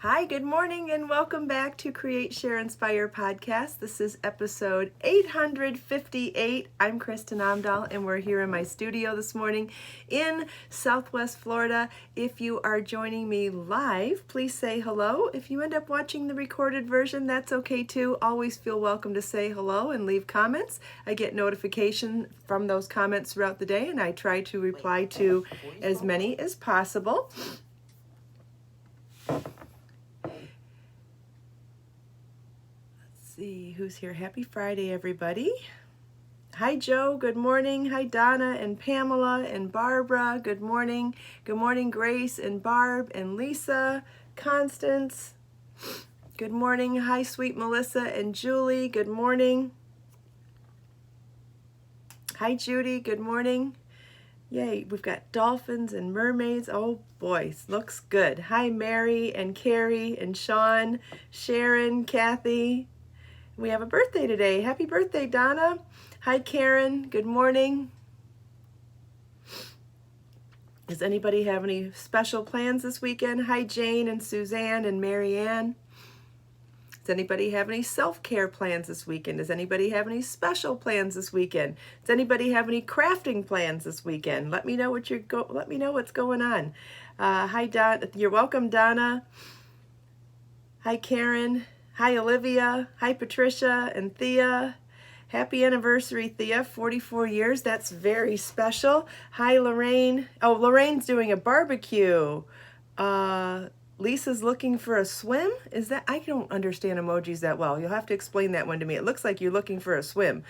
Hi, good morning, and welcome back to Create, Share, Inspire podcast. This is episode 858. I'm Kristin Omdahl, and we're here in my studio this morning in Southwest Florida. If you are joining me live, please say hello. If you end up watching the recorded version, that's okay too. Always feel welcome to say hello and leave comments. I get notification from those comments throughout the day, and I try to reply to as many as possible. See who's here. Happy Friday, everybody. Hi, Joe. Good morning. Hi, Donna and Pamela and Barbara. Good morning. Good morning, Grace and Barb and Lisa, Constance. Good morning. Hi, sweet Melissa and Julie. Good morning. Hi, Judy. Good morning. Yay, we've got dolphins and mermaids. Oh boy, looks good. Hi, Mary and Carrie and Sean, Sharon, Kathy. We have a birthday today. Happy birthday, Donna. Hi, Karen. Good morning. Does anybody have any special plans this weekend? Hi, Jane and Suzanne and Marianne. Does anybody have any self-care plans this weekend? Does anybody have any special plans this weekend? Does anybody have any crafting plans this weekend? Let me know what let me know what's going on. Hi, Don. You're welcome, Donna. Hi, Karen. Hi, Olivia. Hi, Patricia and Thea. Happy anniversary, Thea. 44 years. That's very special. Hi, Lorraine. Oh, Lorraine's doing a barbecue. Lisa's looking for a swim. Is that? I don't understand emojis that well. You'll have to explain that one to me. It looks like you're looking for a swim.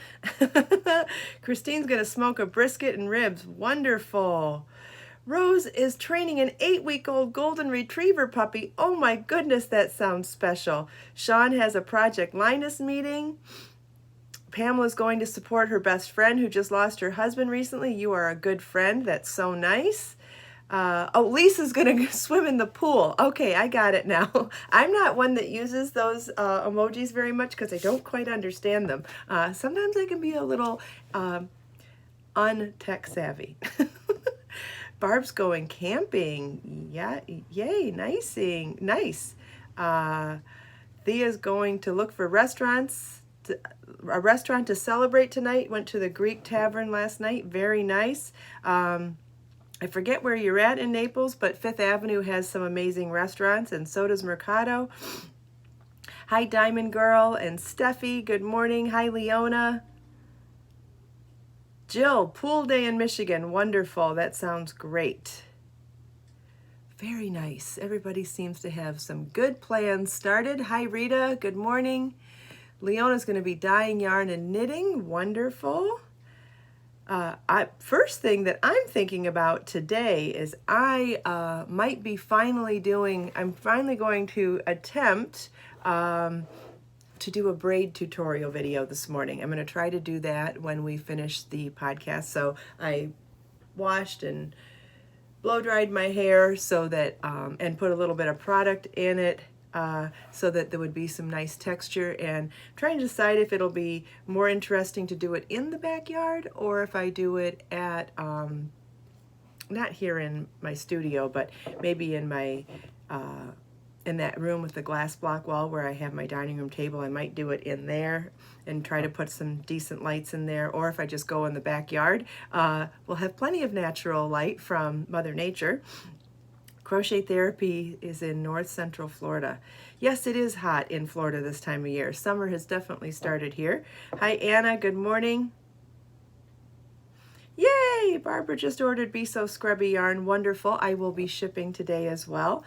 Christine's going to smoke a brisket and ribs. Wonderful. Rose is training an 8-week-old golden retriever puppy. Oh my goodness, that sounds special. Sean has a Project Linus meeting. Pamela's going to support her best friend who just lost her husband recently. You are a good friend. That's so nice. Lisa's going to swim in the pool. Okay, I got it now. I'm not one that uses those emojis very much because I don't quite understand them. Sometimes I can be a little un-tech savvy. Barb's going camping. Yeah, yay, nice. Thea's going to look for a restaurant to celebrate tonight. Went to the Greek Tavern last night. Very nice. I forget where you're at in Naples, but Fifth Avenue has some amazing restaurants, and so does Mercado. Hi, Diamond Girl and Steffi. Good morning. Hi, Leona. Jill, pool day in Michigan. Wonderful. That sounds great. Very nice. Everybody seems to have some good plans started. Hi, Rita. Good morning. Leona's going to be dyeing yarn and knitting. Wonderful. First thing that I'm thinking about today is I'm finally going to attempt to do a braid tutorial video this morning. I'm going to try to do that when we finish the podcast. So I washed and blow dried my hair so that and put a little bit of product in it so that there would be some nice texture, and trying to decide if it'll be more interesting to do it in the backyard or if I do it at not here in my studio, but maybe in my in that room with the glass block wall where I have my dining room table. I might do it in there and try to put some decent lights in there, or if I just go in the backyard, we'll have plenty of natural light from Mother Nature. Crochet therapy is in North Central Florida. Yes, it is hot in Florida this time of year. Summer has definitely started here. Hi, Anna. Good morning. Yay! Barbara just ordered Be So Scrubby yarn. Wonderful. I will be shipping today as well.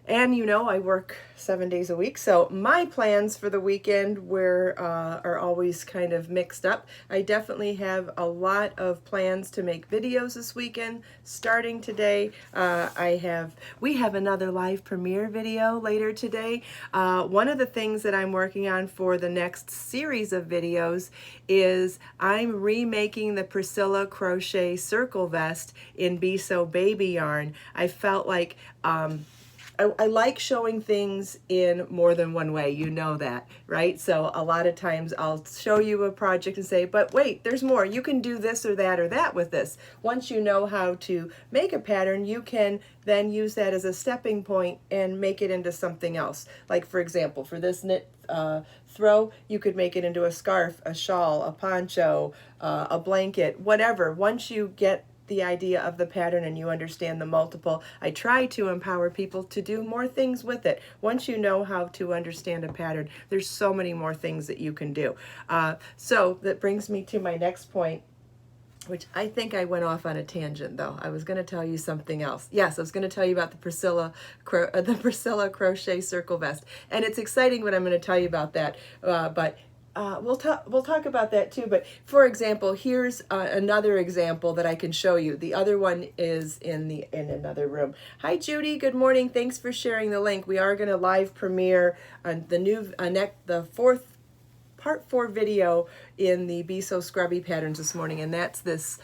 And you know, I work 7 days a week, so my plans for the weekend are always kind of mixed up. I definitely have a lot of plans to make videos this weekend. Starting today, we have another live premiere video later today. One of the things that I'm working on for the next series of videos is I'm remaking the Priscilla crochet circle vest in Be So baby yarn. I felt like I like showing things in more than one way, you know that, right? So a lot of times I'll show you a project and say, but wait, there's more. You can do this or that with this. Once you know how to make a pattern, you can then use that as a stepping point and make it into something else. Like for example, for this knit throw, you could make it into a scarf, a shawl, a poncho, a blanket, whatever. Once you get the idea of the pattern and you understand the multiple, I try to empower people to do more things with it. Once you know how to understand a pattern, there's so many more things that you can do. So that brings me to my next point, which I think I went off on a tangent though. I was going to tell you something else. Yes, I was going to tell you about the Priscilla crochet circle vest, and it's exciting when I'm going to tell you about that. But we'll talk about that too. But for example, here's another example that I can show you. The other one is in another room. Hi Judy, good morning. Thanks for sharing the link. We are going to live premiere the part 4 video in the Be So Scrubby patterns this morning, and that's this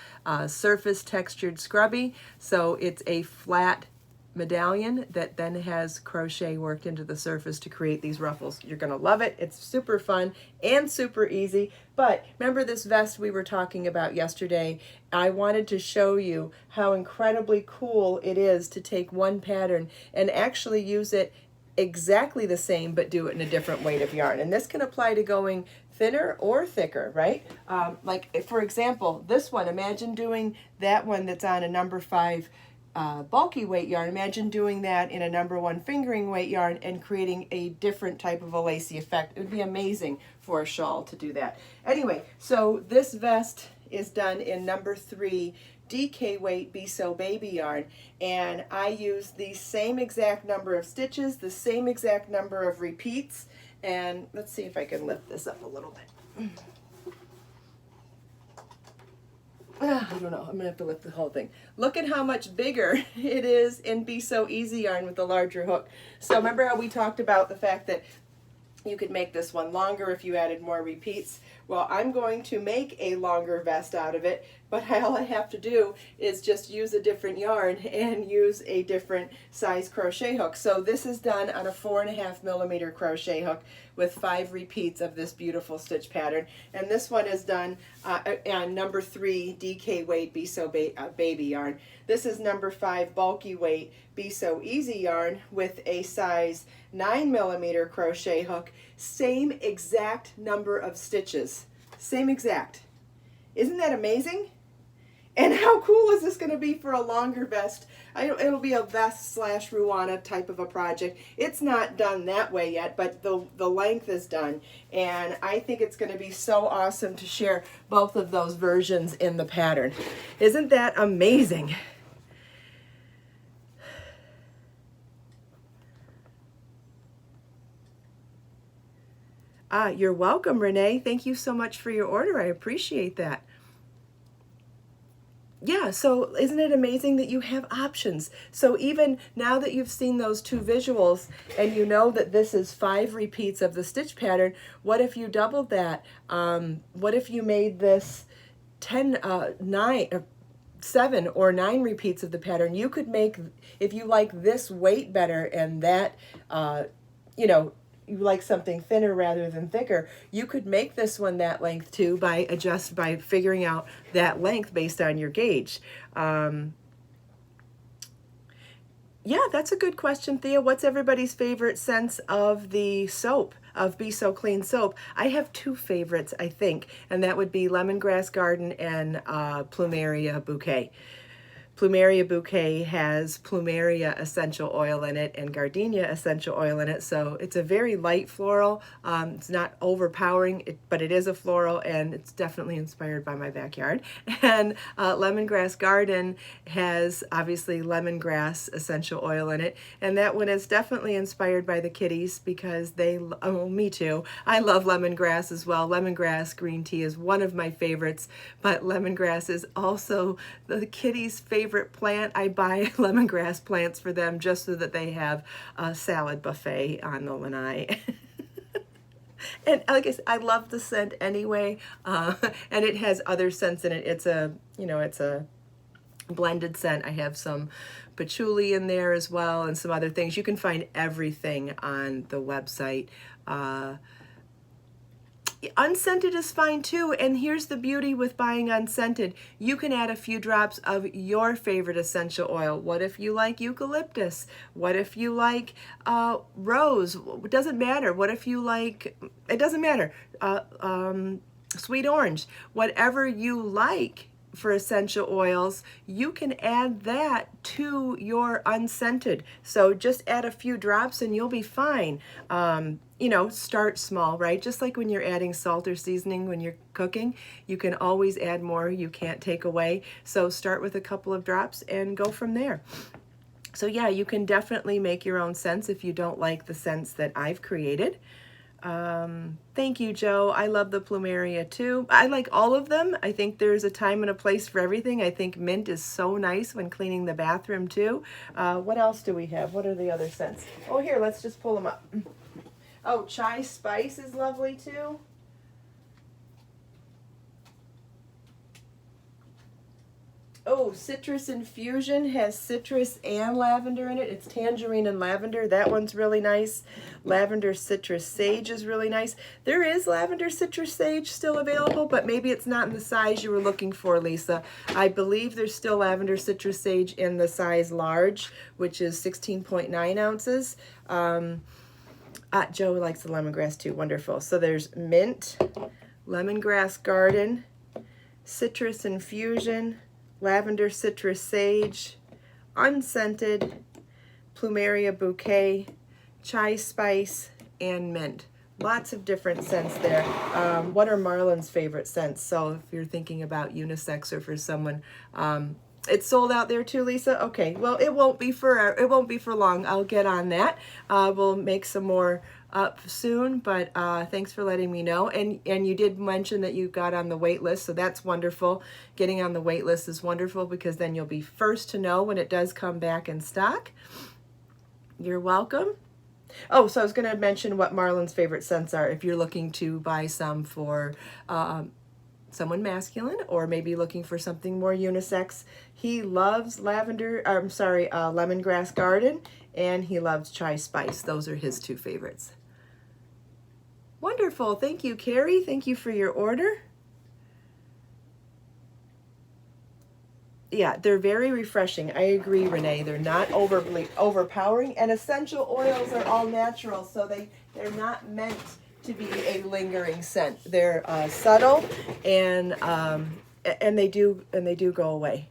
surface textured scrubby. So it's a flat medallion that then has crochet worked into the surface to create these ruffles. You're gonna love it. It's super fun and super easy. But remember this vest we were talking about yesterday? I wanted to show you how incredibly cool it is to take one pattern and actually use it exactly the same but do it in a different weight of yarn. And this can apply to going thinner or thicker, right? Like for example, this one, imagine doing that one that's on a number 5 bulky weight yarn. Imagine doing that in a number 1 fingering weight yarn and creating a different type of a lacy effect. It would be amazing for a shawl to do that. Anyway, so this vest is done in number 3 DK weight Be So baby yarn, and I use the same exact number of stitches, the same exact number of repeats, and let's see if I can lift this up a little bit. I don't know, I'm gonna have to lift the whole thing. Look at how much bigger it is in Be So Easy yarn with the larger hook. So remember how we talked about the fact that you could make this one longer if you added more repeats? Well, I'm going to make a longer vest out of it, but all I have to do is just use a different yarn and use a different size crochet hook. So this is done on a 4.5 millimeter crochet hook with 5 repeats of this beautiful stitch pattern. And this one is done on number 3 DK weight Be So baby yarn. This is number 5 bulky weight Be So Easy yarn with a size 9 millimeter crochet hook. Same exact number of stitches. Same exact. Isn't that amazing? And how cool is this going to be for a longer vest? It'll be a vest / Ruana type of a project. It's not done that way yet, but the length is done. And I think it's going to be so awesome to share both of those versions in the pattern. Isn't that amazing? You're welcome, Renee. Thank you so much for your order. I appreciate that. Yeah, so isn't it amazing that you have options? So even now that you've seen those 2 visuals and you know that this is 5 repeats of the stitch pattern, what if you doubled that? What if you made this 7 or 9 repeats of the pattern? You could make, if you like this weight better and that, you like something thinner rather than thicker, you could make this one that length too by figuring out that length based on your gauge. Yeah, that's a good question, Thea. What's everybody's favorite scents of the soap, of Be So Clean soap? I have 2 favorites, I think, and that would be Lemongrass Garden and Plumeria Bouquet. Plumeria Bouquet has Plumeria essential oil in it and Gardenia essential oil in it, so it's a very light floral. It's not overpowering, but it is a floral, and it's definitely inspired by my backyard. And Lemongrass Garden has obviously lemongrass essential oil in it, and that one is definitely inspired by the kitties because me too. I love lemongrass as well. Lemongrass green tea is one of my favorites, but lemongrass is also the kitties' favorite plant. I buy lemongrass plants for them just so that they have a salad buffet on the lanai. And like I said, I love the scent anyway, and it has other scents in it. It's a blended scent. I have some patchouli in there as well, and some other things. You can find everything on the website. Unscented is fine too, and here's the beauty with buying unscented. You can add a few drops of your favorite essential oil. What if you like eucalyptus? What if you like rose? It doesn't matter. What if you like, it doesn't matter, sweet orange. Whatever you like for essential oils, you can add that to your unscented. So just add a few drops and you'll be fine. You know, start small, right? Just like when you're adding salt or seasoning when you're cooking, you can always add more, you can't take away. So start with a couple of drops and go from there. So yeah, you can definitely make your own scents if you don't like the scents that I've created. Thank you, Joe. I love the plumeria too. I like all of them. I think there's a time and a place for everything. I think mint is so nice when cleaning the bathroom too. What else do we have? What are the other scents? Oh, here, let's just pull them up. Oh, chai spice is lovely too. Oh, citrus infusion has citrus and lavender in it. It's tangerine and lavender. That one's really nice. Lavender citrus sage is really nice. There is lavender citrus sage still available, but maybe it's not in the size you were looking for, Lisa. I believe there's still lavender citrus sage in the size large, which is 16.9 ounces. Joe likes the lemongrass too. Wonderful. So there's mint, lemongrass garden, citrus infusion, lavender citrus sage, unscented, plumeria bouquet, chai spice, and mint. Lots of different scents there. What are Marlon's favorite scents? So if you're thinking about unisex or for someone, it's sold out there too, Lisa? Okay, well, it won't be for long. I'll get on that. We'll make some more up soon, but thanks for letting me know. And you did mention that you got on the wait list, so that's wonderful. Getting on the wait list is wonderful because then you'll be first to know when it does come back in stock. You're welcome. Oh, so I was going to mention what Marlon's favorite scents are if you're looking to buy some for someone masculine or maybe looking for something more unisex. He loves lemongrass garden, and he loves chai spice. Those are his two favorites. Wonderful. Thank you, Carrie. Thank you for your order. Yeah, they're very refreshing. I agree, Renee. They're not overpowering, and essential oils are all natural, so they're not meant to be a lingering scent. They're subtle, and they do go away.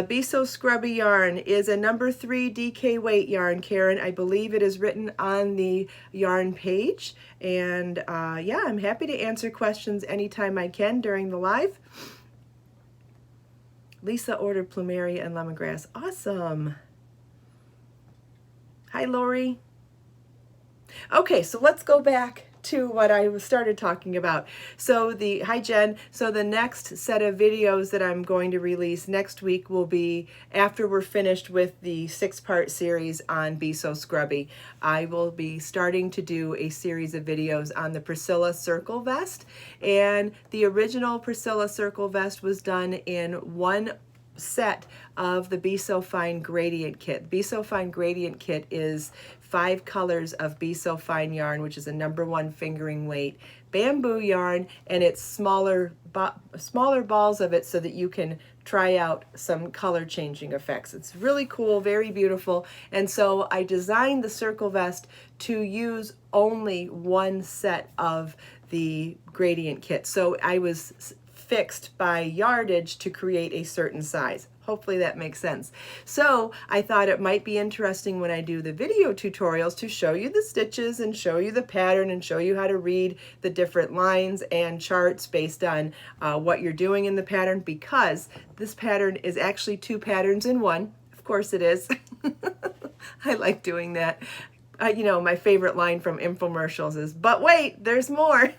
Be So Scrubby yarn is a number 3 DK weight yarn, Karen. I believe it is written on the yarn page. And yeah, I'm happy to answer questions anytime I can during the live. Lisa ordered plumeria and lemongrass. Awesome. Hi, Lori. Okay, so let's go back to what I started talking about. So hi Jen, so the next set of videos that I'm going to release next week will be after we're finished with the 6-part series on Be So Scrubby. I will be starting to do a series of videos on the Priscilla Circle Vest, and the original Priscilla Circle Vest was done in one set of the Be So Fine Gradient Kit. Be So Fine Gradient Kit is 5 colors of Be So Fine yarn, which is a number 1 fingering weight bamboo yarn, and it's smaller balls of it so that you can try out some color changing effects. It's really cool, very beautiful, and so I designed the circle vest to use only one set of the gradient kit. So I was fixed by yardage to create a certain size. Hopefully that makes sense. So I thought it might be interesting when I do the video tutorials to show you the stitches and show you the pattern and show you how to read the different lines and charts based on what you're doing in the pattern, because this pattern is actually 2 patterns in one. Of course it is. I like doing that. You know, my favorite line from infomercials is, "But wait, there's more."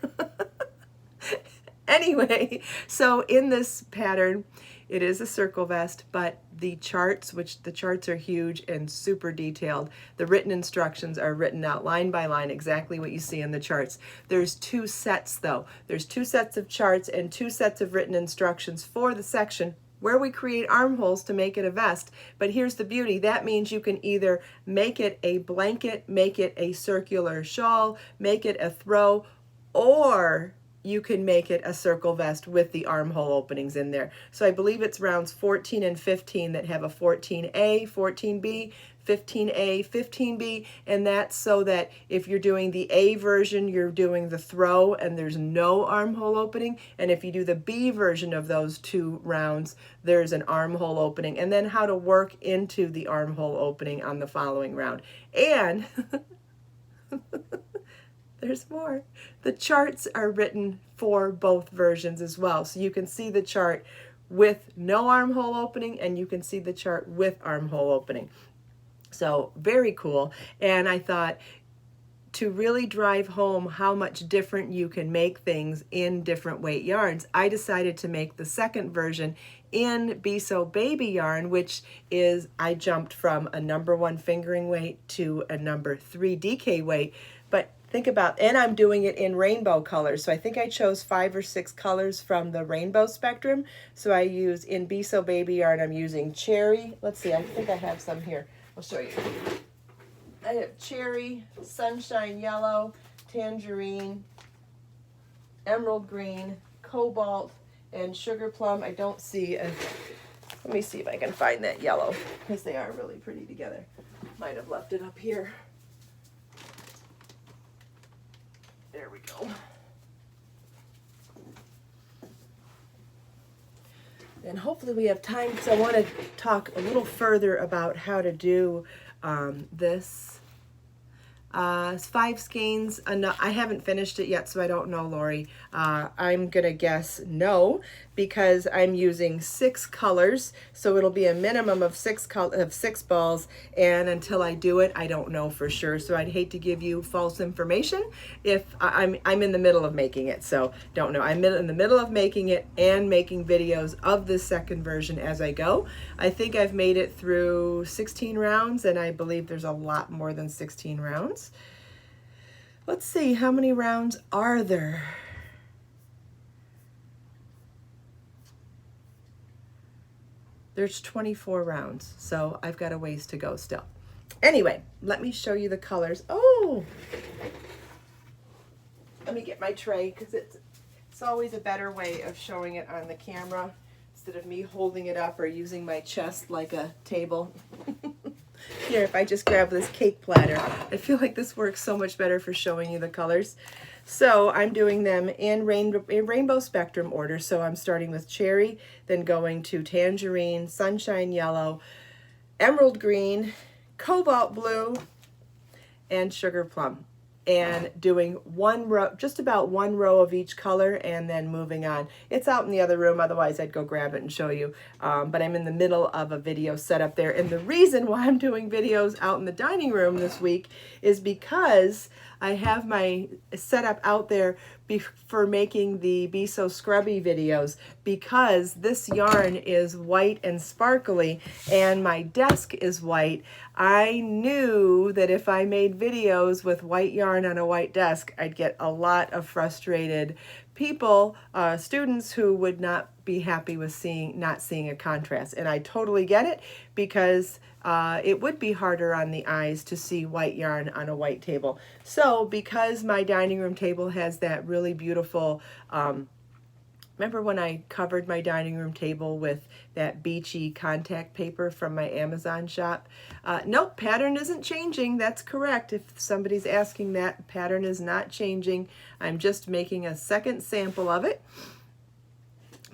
Anyway, so in this pattern, it is a circle vest, but the charts, which the charts are huge and super detailed, the written instructions are written out line by line, exactly what you see in the charts. There's 2 sets though. There's 2 sets of charts and 2 sets of written instructions for the section where we create armholes to make it a vest. But here's the beauty. That means you can either make it a blanket, make it a circular shawl, make it a throw, or you can make it a circle vest with the armhole openings in there. So I believe it's rounds 14 and 15 that have a 14A, 14B, 15A, 15B, and that's so that if you're doing the A version, you're doing the throw and there's no armhole opening, and if you do the B version of those two rounds, there's an armhole opening, and then how to work into the armhole opening on the following round. And there's more. The charts are written for both versions as well, so you can see the chart with no armhole opening and you can see the chart with armhole opening. So very cool. And I thought, to really drive home how much different you can make things in different weight yarns, I decided to make the second version in Be So Baby yarn, which is, I jumped from a number 1 fingering weight to a number 3 DK weight. But think about, and I'm doing it in rainbow colors. So I think I chose 5 or 6 colors from the rainbow spectrum. So I use, in Be So Baby yarn, I'm using cherry. Let's see, I think I have some here. I'll show you. I have cherry, sunshine yellow, tangerine, emerald green, cobalt, and sugar plum. I don't see a, let me see if I can find that yellow, because they are really pretty together. Might have left it up here. There we go. And hopefully we have time, because I want to talk a little further about how to do this. It's 5 skeins. I haven't finished it yet, so I don't know, Lori. I'm going to guess no, because I'm using 6 colors, so it'll be a minimum of 6 balls, and until I do it, I don't know for sure. So I'd hate to give you false information if I'm in the middle of making it, so don't know. I'm in the middle of making it and making videos of this second version as I go. I think I've made it through 16 rounds, and I believe there's a lot more than 16 rounds. Let's see, how many rounds are there? There's 24 rounds, so I've got a ways to go still. Anyway, let me show you the colors. Oh, let me get my tray, because it's always a better way of showing it on the camera instead of me holding it up or using my chest like a table. Here, if I just grab this cake platter, I feel like this works so much better for showing you the colors. So I'm doing them in rainbow spectrum order. So I'm starting with cherry, then going to tangerine, sunshine yellow, emerald green, cobalt blue, and sugar plum. And doing one row, just about one row of each color, and then moving on. It's out in the other room, otherwise I'd go grab it and show you. But I'm in the middle of a video setup there. And the reason why I'm doing videos out in the dining room this week is because I have my setup out there for making the Be So Scrubby videos, because this yarn is white and sparkly and my desk is white. I knew that if I made videos with white yarn on a white desk, I'd get a lot of frustrated people, students who would not be happy with not seeing a contrast. And I totally get it, because it would be harder on the eyes to see white yarn on a white table. So because my dining room table has that really beautiful, remember when I covered my dining room table with that beachy contact paper from my Amazon shop? Nope, pattern isn't changing. That's correct. If somebody's asking that, pattern is not changing. I'm just making a second sample of it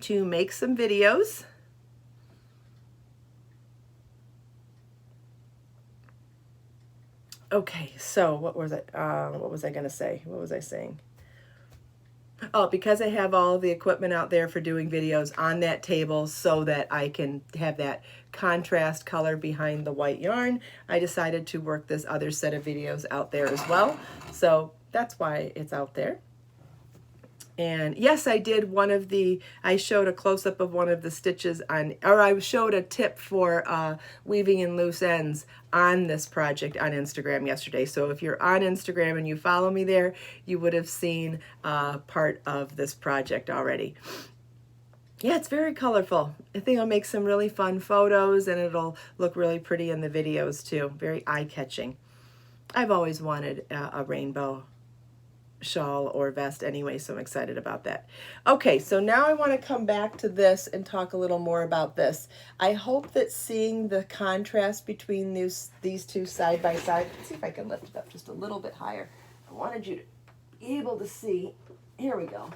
to make some videos. Okay, so what was it? What was I going to say? What was I saying? Oh, because I have all the equipment out there for doing videos on that table so that I can have that contrast color behind the white yarn, I decided to work this other set of videos out there as well. So that's why it's out there. And yes, I did I showed a close-up of one of the stitches or I showed a tip for weaving in loose ends on this project on Instagram yesterday. So if you're on Instagram and you follow me there, you would have seen part of this project already. Yeah, it's very colorful. I think it'll make some really fun photos, and it'll look really pretty in the videos too. Very eye-catching. I've always wanted a rainbow shawl or vest anyway, so I'm excited about that. Okay, so now I want to come back to this and talk a little more about this. I hope that seeing the contrast between these two side by side, let's see if I can lift it up just a little bit higher. I wanted you to be able to see, here we go.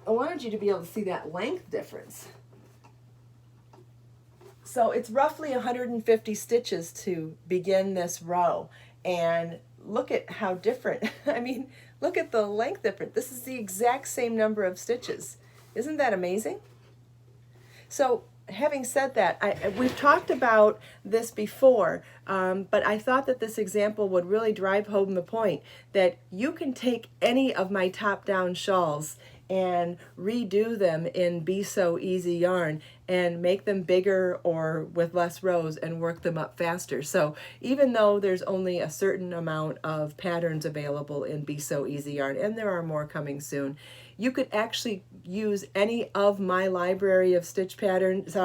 I wanted you to be able to see that length difference. So it's roughly 150 stitches to begin this row, and look at how different, I mean, look at the length difference. This is the exact same number of stitches. Isn't that amazing? So having said that, we've talked about this before, but I thought that this example would really drive home the point that you can take any of my top-down shawls and redo them in Be So Easy yarn and make them bigger or with less rows and work them up faster. So even though there's only a certain amount of patterns available in Be So Easy yarn, and there are more coming soon, you could actually use any of my library of stitch patterns,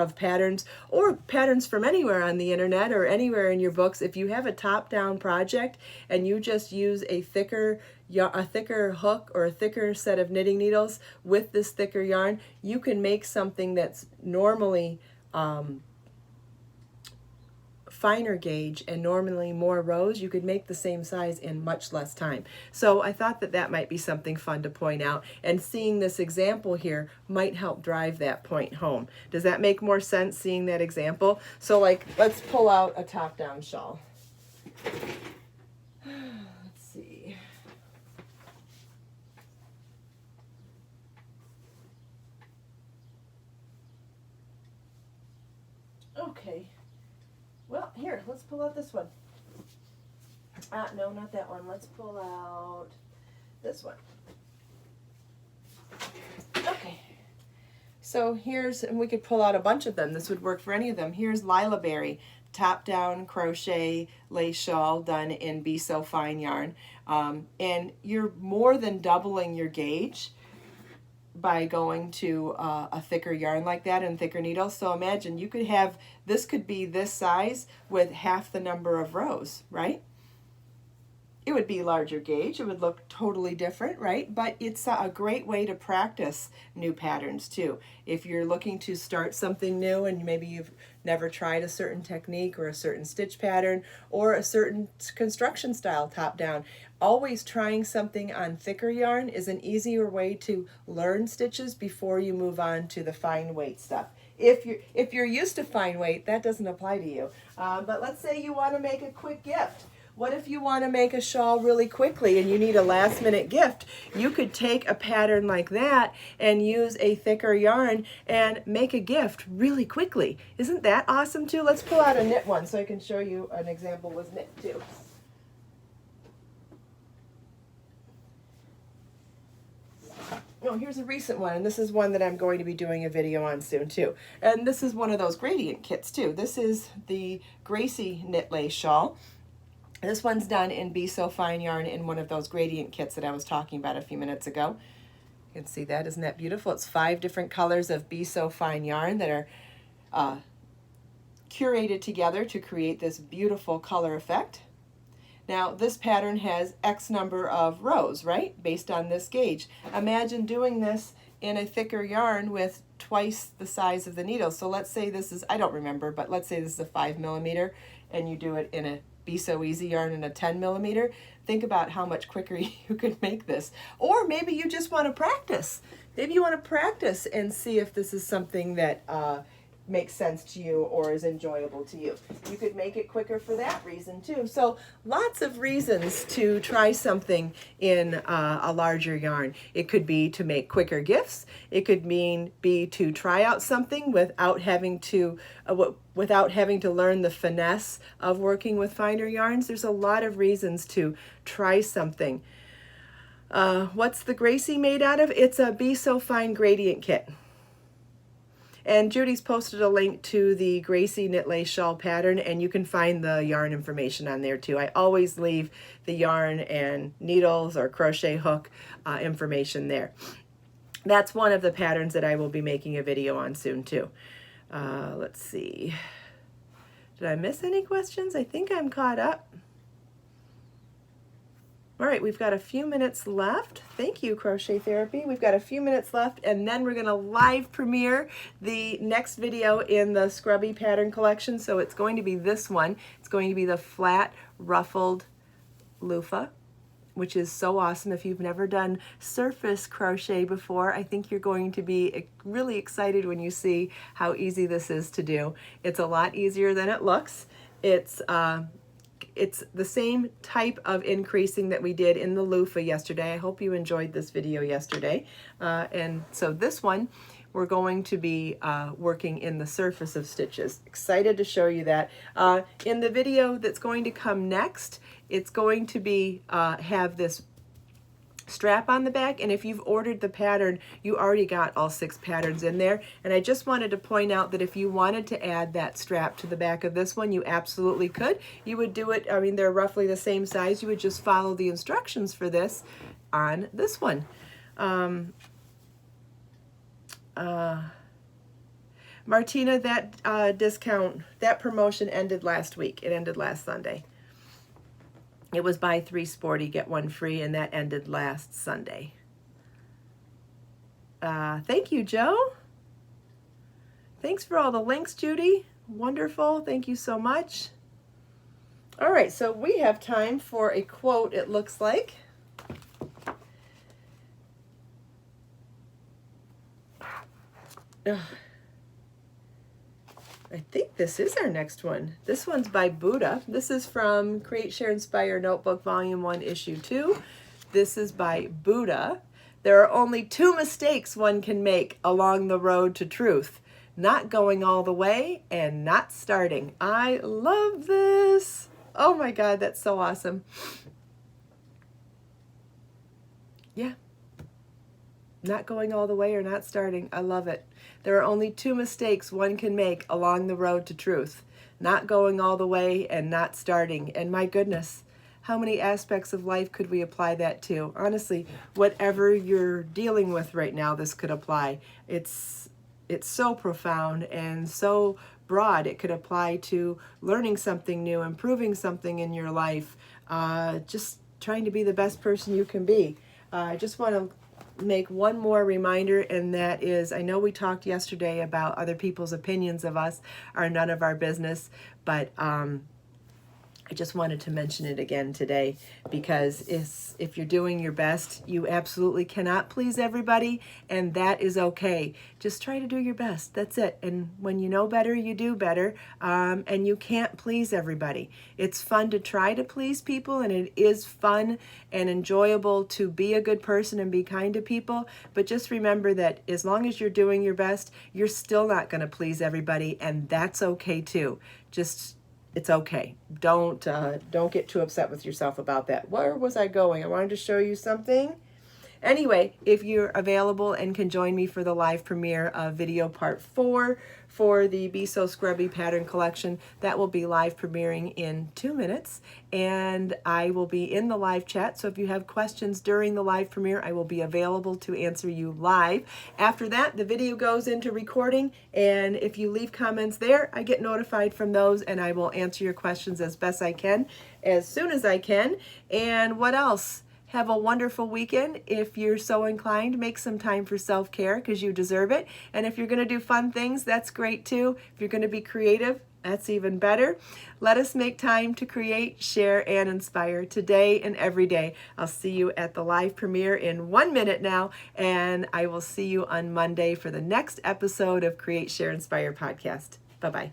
or patterns from anywhere on the internet or anywhere in your books. If you have a top-down project and you just use a thicker hook or a thicker set of knitting needles with this thicker yarn, you can make something that's normally finer gauge and normally more rows. You could make the same size in much less time. So I thought that that might be something fun to point out, and seeing this example here might help drive that point home. Does that make more sense, seeing that example? So like, let's pull out a top-down shawl. Let's see. Okay. Well, here, let's pull out this one. No, not that one. Let's pull out this one. Okay. So here's, and we could pull out a bunch of them. This would work for any of them. Here's Lila Berry, top-down crochet lace shawl done in Be So Fine yarn. And you're more than doubling your gauge by going to a thicker yarn like that and thicker needles. So imagine you could have, this could be this size with half the number of rows, right? It would be larger gauge. It would look totally different, right? But it's a great way to practice new patterns too. If you're looking to start something new and maybe you've never tried a certain technique or a certain stitch pattern or a certain construction style top down, always trying something on thicker yarn is an easier way to learn stitches before you move on to the fine weight stuff. If you're used to fine weight, that doesn't apply to you. But let's say you want to make a quick gift. What if you want to make a shawl really quickly and you need a last minute gift? You could take a pattern like that and use a thicker yarn and make a gift really quickly. Isn't that awesome too? Let's pull out a knit one so I can show you an example with knit too. Oh, here's a recent one, and this is one that I'm going to be doing a video on soon too. And this is one of those gradient kits too. This is the Gracie knit lace shawl. This one's done in Be So Fine yarn in one of those gradient kits that I was talking about a few minutes ago. You can see that, isn't that beautiful? It's 5 different colors of Be So Fine yarn that are curated together to create this beautiful color effect. Now this pattern has X number of rows, right? Based on this gauge. Imagine doing this in a thicker yarn with twice the size of the needle. So let's say this is, I don't remember, but let's say this is a 5mm and you do it in a Be So Easy yarn in a 10mm. Think about how much quicker you could make this. Or maybe you just want to practice. Maybe you want to practice and see if this is something that makes sense to you or is enjoyable to you. You could make it quicker for that reason too. So lots of reasons to try something in a larger yarn. It could be to make quicker gifts. It could be to try out something without having to learn the finesse of working with finer yarns. There's a lot of reasons to try something. What's the Gracie made out of? It's a Be So Fine gradient kit. And Judy's posted a link to the Gracie Knit Lace Shawl pattern, and you can find the yarn information on there too. I always leave the yarn and needles or crochet hook information there. That's one of the patterns that I will be making a video on soon too. Let's see. Did I miss any questions? I think I'm caught up. All right, we've got a few minutes left. Thank you, Crochet Therapy. We've got a few minutes left, and then we're gonna live premiere the next video in the Scrubby pattern collection. So it's going to be this one. It's going to be the flat ruffled loofah, which is so awesome. If you've never done surface crochet before, I think you're going to be really excited when you see how easy this is to do. It's a lot easier than it looks. It's the same type of increasing that we did in the loofah yesterday. I hope you enjoyed this video yesterday. And so this one, we're going to be working in the surface of stitches. Excited to show you that. In the video that's going to come next, it's going to be have this strap on the back, and if you've ordered the pattern, you already got all 6 patterns in there. And I just wanted to point out that if you wanted to add that strap to the back of this one, you absolutely could. You would do it, I mean, they're roughly the same size. You would just follow the instructions for this on this one. Martina, that discount, that promotion ended last week. It ended last Sunday. It was buy 3 sporty, get 1 free, and that ended last Sunday. Thank you, Joe. Thanks for all the links, Judy. Wonderful. Thank you so much. All right, so we have time for a quote, it looks like. I think this is our next one. This one's by Buddha. This is from Create, Share, Inspire Notebook Volume 1, Issue 2. This is by Buddha. There are only 2 mistakes one can make along the road to truth. Not going all the way and not starting. I love this. Oh my God, that's so awesome. Yeah. Not going all the way or not starting. I love it. There are only 2 mistakes one can make along the road to truth. Not going all the way and not starting. And my goodness, how many aspects of life could we apply that to? Honestly, whatever you're dealing with right now, this could apply. It's so profound and so broad. It could apply to learning something new, improving something in your life, just trying to be the best person you can be. I just want to make one more reminder, and that is, I know we talked yesterday about other people's opinions of us are none of our business, but I just wanted to mention it again today, because if you're doing your best, you absolutely cannot please everybody, and that is okay. Just try to do your best. That's it. And when you know better, you do better, and you can't please everybody. It's fun to try to please people, and it is fun and enjoyable to be a good person and be kind to people, but just remember that as long as you're doing your best, you're still not going to please everybody, and that's okay too. It's okay. Don't get too upset with yourself about that. Where was I going? I wanted to show you something. Anyway, if you're available and can join me for the live premiere of video part 4 for the Be So Scrubby pattern collection, that will be live premiering in 2 minutes, and I will be in the live chat. So if you have questions during the live premiere, I will be available to answer you live. After that, the video goes into recording, and if you leave comments there, I get notified from those, and I will answer your questions as best I can, as soon as I can. And what else? Have a wonderful weekend. If you're so inclined, make some time for self-care, because you deserve it. And if you're going to do fun things, that's great too. If you're going to be creative, that's even better. Let us make time to create, share, and inspire today and every day. I'll see you at the live premiere in 1 minute now, and I will see you on Monday for the next episode of Create, Share, Inspire podcast. Bye-bye.